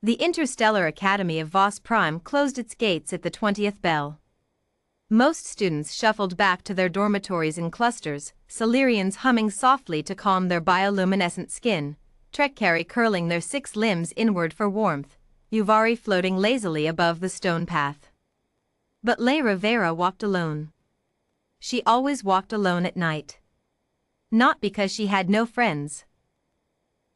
The Interstellar Academy of Voss Prime closed its gates at the 20th bell. Most students shuffled back to their dormitories in clusters, Solarians humming softly to calm their bioluminescent skin, Trekkari curling their 6 limbs inward for warmth, Uvari floating lazily above the stone path. But Lyra Vera walked alone. She always walked alone at night. Not because she had no friends.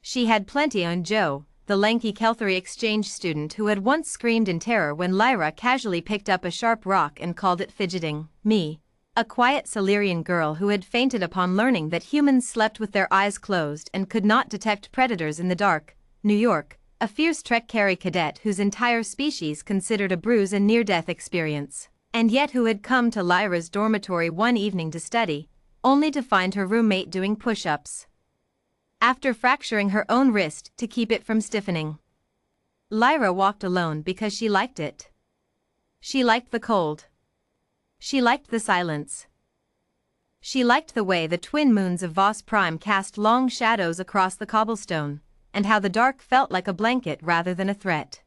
She had plenty on Joe, the lanky Kelthari exchange student who had once screamed in terror when Lyra casually picked up a sharp rock and called it fidgeting me. A quiet Solarian girl who had fainted upon learning that humans slept with their eyes closed and could not detect predators in the dark. New York, a fierce Trekkari cadet whose entire species considered a bruise a near-death experience, and yet who had come to Lyra's dormitory one evening to study, only to find her roommate doing push-ups after fracturing her own wrist to keep it from stiffening. Lyra walked alone because she liked it. She liked the cold. She liked the silence. She liked the way the twin moons of Voss Prime cast long shadows across the cobblestone, and how the dark felt like a blanket rather than a threat.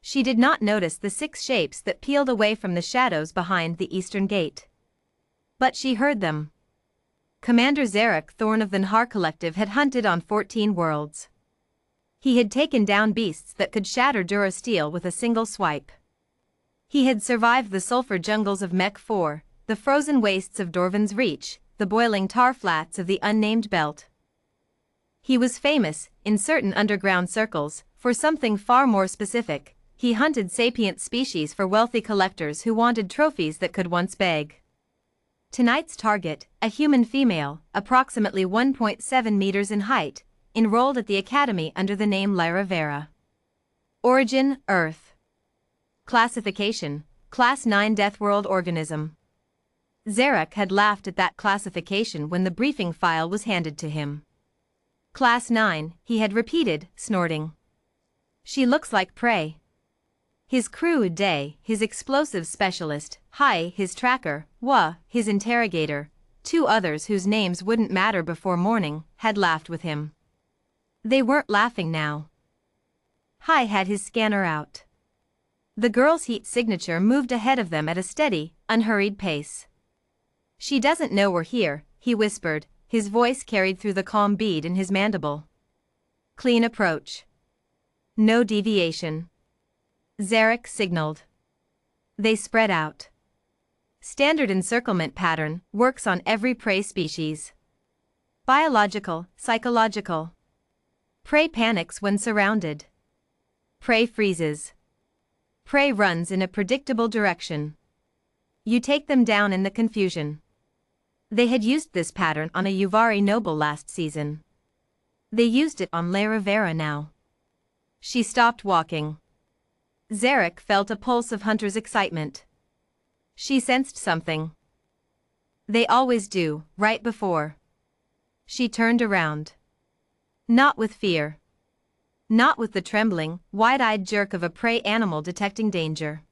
She did not notice the 6 shapes that peeled away from the shadows behind the eastern gate. But she heard them. Commander Zarek Thorn of the Nhar Collective had hunted on 14 worlds. He had taken down beasts that could shatter Durasteel with a single swipe. He had survived the sulfur jungles of Mech 4, the frozen wastes of Dorvan's Reach, the boiling tar flats of the Unnamed Belt. He was famous, in certain underground circles, for something far more specific. He hunted sapient species for wealthy collectors who wanted trophies that could once beg. Tonight's target, a human female, approximately 1.7 meters in height, enrolled at the academy under the name Lyra Vera. Origin, Earth. Classification, Class 9 Deathworld organism. Zarek had laughed at that classification when the briefing file was handed to him. Class 9, he had repeated, snorting. She looks like prey. His crew Day, his explosive specialist, Hai, his tracker, Wa, his interrogator, 2 others whose names wouldn't matter before morning, had laughed with him. They weren't laughing now. Hai had his scanner out. The girl's heat signature moved ahead of them at a steady, unhurried pace. She doesn't know we're here, he whispered, his voice carried through the calm bead in his mandible. Clean approach. No deviation. Zarek signaled. They spread out. Standard encirclement pattern works on every prey species. Biological, psychological. Prey panics when surrounded. Prey freezes. Prey runs in a predictable direction. You take them down in the confusion. They had used this pattern on a Uvari noble last season. They used it on Lyra Vera now. She stopped walking. Zarek felt a pulse of hunter's excitement. She sensed something. They always do, right before. She turned around. Not with fear. Not with the trembling, wide-eyed jerk of a prey animal detecting danger.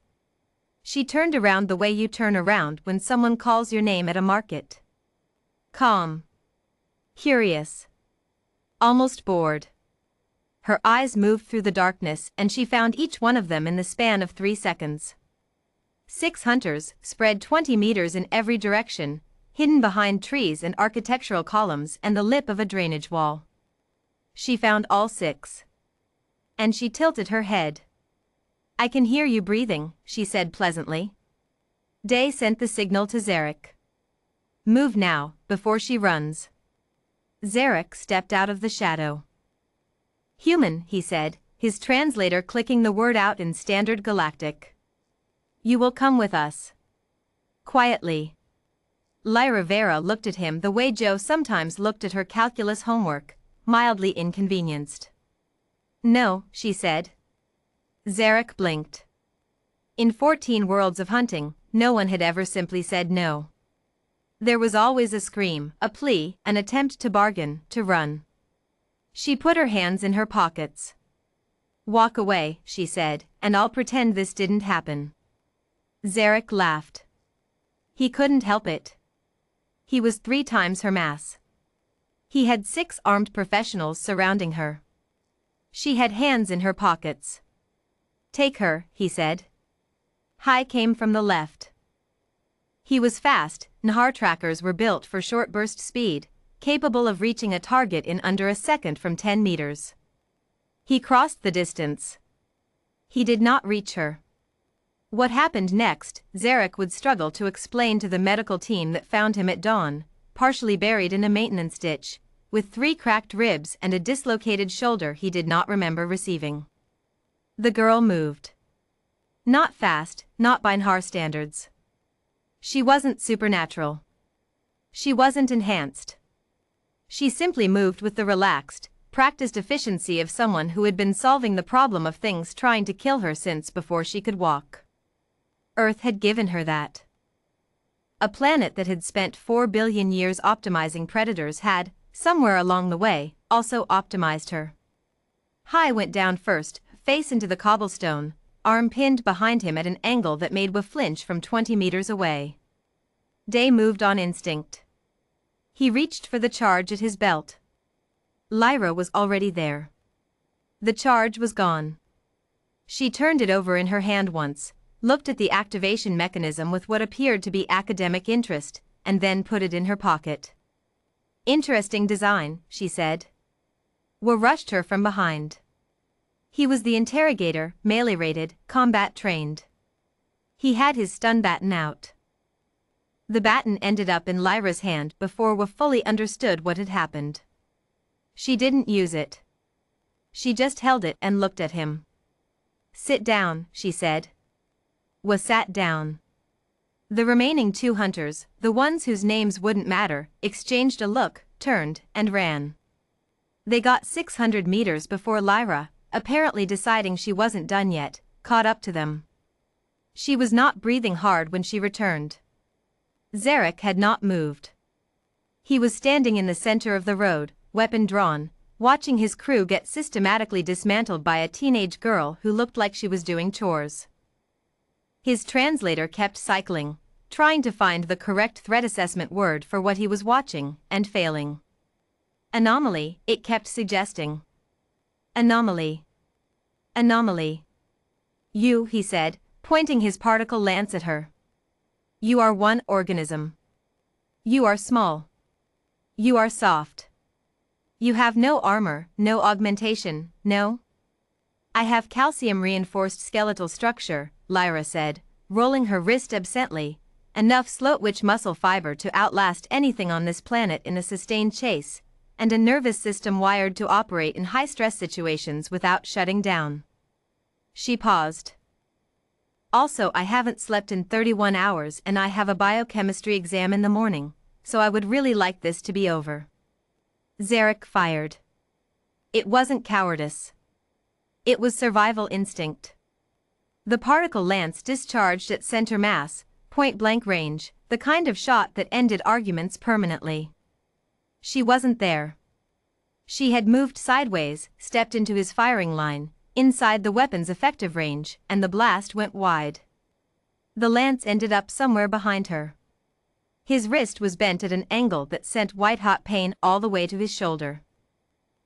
She turned around the way you turn around when someone calls your name at a market. Calm. Curious. Almost bored. Her eyes moved through the darkness and she found each one of them in the span of 3 seconds. 6 hunters, spread 20 meters in every direction, hidden behind trees and architectural columns and the lip of a drainage wall. She found all 6. And she tilted her head. I can hear you breathing, she said pleasantly. Day sent the signal to Zarek. Move now, before she runs. Zarek stepped out of the shadow. Human, he said, his translator clicking the word out in standard galactic. You will come with us. Quietly. Lyra Vera looked at him the way Joe sometimes looked at her calculus homework, mildly inconvenienced. No, she said. Zarek blinked. In 14 worlds of hunting, no one had ever simply said no. There was always a scream, a plea, an attempt to bargain, to run. She put her hands in her pockets. Walk away, she said, and I'll pretend this didn't happen. Zarek laughed. He couldn't help it. He was 3 times her mass. He had 6 armed professionals surrounding her. She had hands in her pockets. "Take her," he said. Hai came from the left. He was fast. Nahar trackers were built for short burst speed, capable of reaching a target in under a second from 10 meters. He crossed the distance. He did not reach her. What happened next, Zarek would struggle to explain to the medical team that found him at dawn, partially buried in a maintenance ditch, with 3 cracked ribs and a dislocated shoulder he did not remember receiving. The girl moved. Not fast, not by Nahar standards. She wasn't supernatural. She wasn't enhanced. She simply moved with the relaxed, practiced efficiency of someone who had been solving the problem of things trying to kill her since before she could walk. Earth had given her that. A planet that had spent 4 billion years optimizing predators had, somewhere along the way, also optimized her. Hai went down first, face into the cobblestone, arm pinned behind him at an angle that made Wa flinch from 20 meters away. Day moved on instinct. He reached for the charge at his belt. Lyra was already there. The charge was gone. She turned it over in her hand once, looked at the activation mechanism with what appeared to be academic interest, and then put it in her pocket. "Interesting design," she said. Wa rushed her from behind. He was the interrogator, melee-rated, combat-trained. He had his stun baton out. The baton ended up in Lyra's hand before Wa fully understood what had happened. She didn't use it. She just held it and looked at him. "Sit down," she said. Wa sat down. The remaining 2 hunters, the ones whose names wouldn't matter, exchanged a look, turned, and ran. They got 600 meters before Lyra, apparently deciding she wasn't done yet, caught up to them. She was not breathing hard when she returned. Zarek had not moved. He was standing in the center of the road, weapon drawn, watching his crew get systematically dismantled by a teenage girl who looked like she was doing chores. His translator kept cycling, trying to find the correct threat assessment word for what he was watching, and failing. "Anomaly," it kept suggesting. "Anomaly. Anomaly. You," he said, pointing his particle lance at her. "You are one organism. You are small. You are soft. You have no armor, no augmentation, no?" "I have calcium-reinforced skeletal structure," Lyra said, rolling her wrist absently, "enough slow-twitch muscle fiber to outlast anything on this planet in a sustained chase, and a nervous system wired to operate in high-stress situations without shutting down." She paused. "Also, I haven't slept in 31 hours and I have a biochemistry exam in the morning, so I would really like this to be over." Zarek fired. It wasn't cowardice. It was survival instinct. The particle lance discharged at center mass, point-blank range, the kind of shot that ended arguments permanently. She wasn't there. She had moved sideways, stepped into his firing line, inside the weapon's effective range, and the blast went wide. The lance ended up somewhere behind her. His wrist was bent at an angle that sent white-hot pain all the way to his shoulder.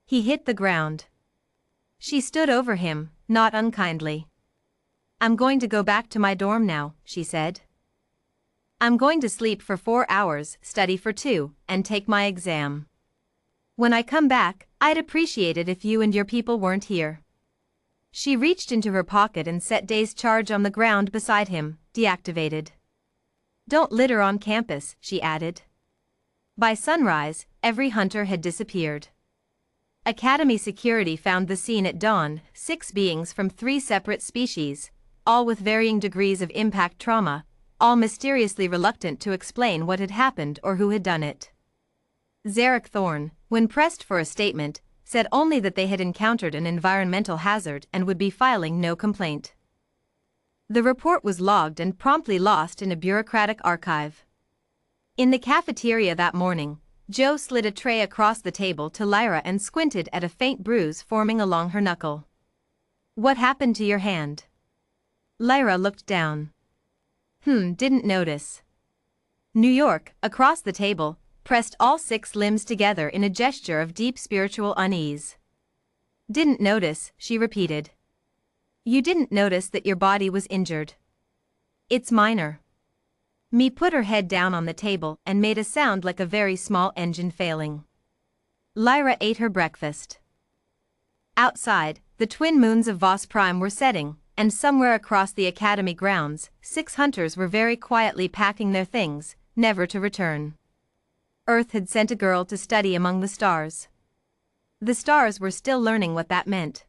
He hit the ground. She stood over him, not unkindly. "I'm going to go back to my dorm now," she said. "I'm going to sleep for 4 hours, study for 2, and take my exam. When I come back, I'd appreciate it if you and your people weren't here." She reached into her pocket and set Day's charge on the ground beside him, deactivated. "Don't litter on campus," she added. By sunrise, every hunter had disappeared. Academy security found the scene at dawn, 6 beings from 3 separate species, all with varying degrees of impact trauma, all mysteriously reluctant to explain what had happened or who had done it. Zarek Thorne, when pressed for a statement, said only that they had encountered an environmental hazard and would be filing no complaint. The report was logged and promptly lost in a bureaucratic archive. In the cafeteria that morning, Joe slid a tray across the table to Lyra and squinted at a faint bruise forming along her knuckle. "What happened to your hand?" Lyra looked down. Didn't notice." New York, across the table, pressed all 6 limbs together in a gesture of deep spiritual unease. Didn't notice, she repeated. You didn't notice that your body was injured. It's minor. Me put her head down on the table and made a sound like a very small engine failing. Lyra ate her breakfast. Outside, the twin moons of Voss Prime were setting, and somewhere across the academy grounds, 6 hunters were very quietly packing their things, never to return. Earth had sent a girl to study among the stars. The stars were still learning what that meant.